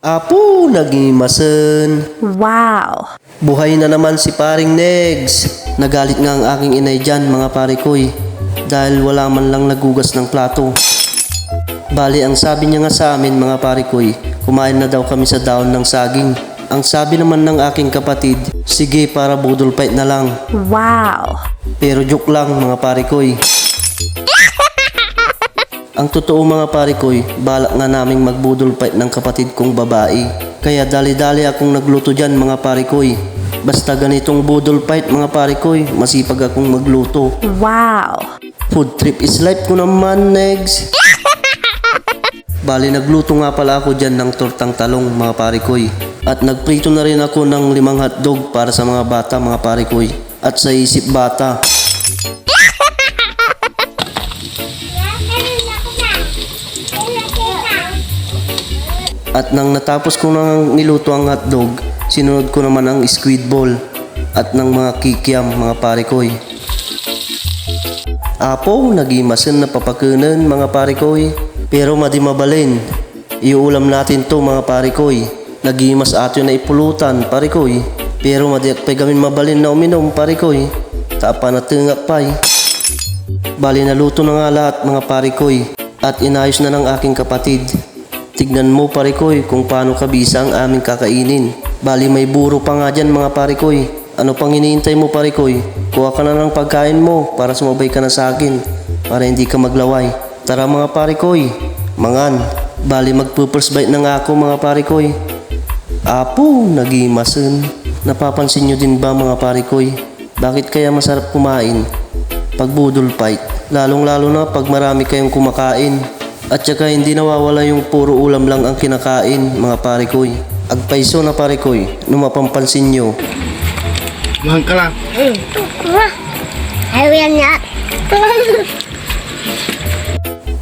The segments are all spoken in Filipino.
Apo, nagimasen. Wow! Buhay na naman si paring Negs. Nagalit nga ang aking inay dyan mga pare ko'y. Dahil wala man lang nagugas ng plato. Bali ang sabi niya nga sa amin mga pare ko'y, kumain na daw kami sa daon ng saging. Ang sabi naman ng aking kapatid, sige para budol fight na lang. Wow! Pero joke lang mga pare ko'y. Ang totoo mga pare ko'y, balak nga naming magbudol fight ng kapatid kong babae. Kaya dali-dali akong nagluto dyan mga pare ko'y. Basta ganitong budol fight mga pare ko'y, masipag akong magluto. Wow! Food trip is life ko naman, Negs. Bali nagluto nga pala ako dyan ng tortang talong mga pare ko'y. At nagprito na rin ako ng 5 hotdog para sa mga bata mga pare ko'y. At sa isip bata. At nang natapos ko nang niluto ang hotdog, sinunod ko naman ang squid ball at ng mga kikiam mga pare ko'y. Apo, nagimasen na papakunan mga pare ko'y. Pero madi mabalin. Iulam natin to mga pare ko'y. Nagimas ato na ipulutan pare ko'y. Pero madi akpay gamin mabalin na uminom pare ko'y. Tapa na tungak pay. Bali naluto na nga lahat mga pare ko'y. At inayos na ng aking kapatid. Tignan mo pare ko'y kung paano kabisa ang aming kakainin. Bali may buro pa nga dyan mga pare ko'y. Ano pang iniintay mo pare ko'y? Kuha ka na ng pagkain mo para sumabay ka na sa akin. Para hindi ka maglaway. Tara mga pare ko'y. Mangan. Bali magpo-first bite na nga ako mga pare ko'y. Apo, nagimasen. Napapansin nyo din ba mga pare ko'y? Bakit kaya masarap kumain? Pag budol fight. Lalong-lalo na pag marami kayong kumakain. At saka hindi nawawala yung puro ulam lang ang kinakain, mga pare ko'y. Agpaiso na pare ko'y, nung mapampansin nyo. Mahal ka lang. Ayaw yan nga.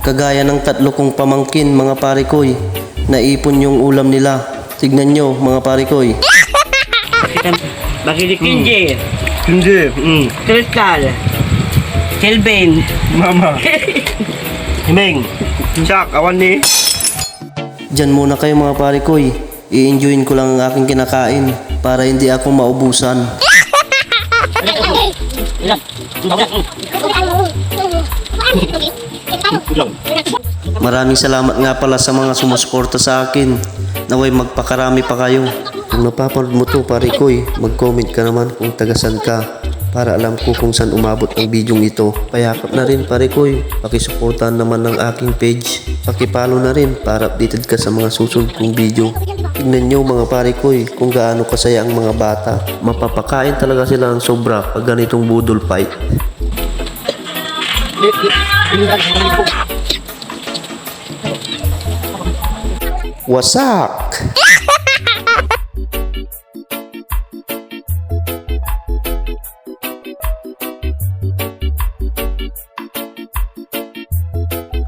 Kagaya ng 3 kong pamangkin, mga pare ko'y, naipon yung ulam nila. Tignan nyo, mga pare ko'y. Bakit Kinji? Hindi. Crystal? Kelvin? Mama. Himeng. Siyak, awan ni. Diyan muna kayo mga pare ko'y. I-enjoyin ko lang ang aking kinakain para hindi ako maubusan. Maraming salamat nga pala sa mga sumusuporta sa akin. Naway magpakarami pa kayo. Kung napapanood mo to pare ko'y, mag-comment ka naman kung tagasan ka para alam ko kung saan umabot ang bidyong ito. Payakap na rin pare ko'y, pakisuportahan naman ng aking page. Pakipalo na rin para updated ka sa mga susunod kong video. Tignan nyo mga pare ko'y kung gaano kasaya ang mga bata. Mapapakain talaga sila ng sobra pag ganitong budol fight. Wasak!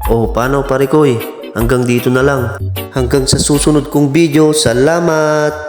Oh, paano pare ko'y? Hanggang dito na lang. Hanggang sa susunod kong video. Salamat!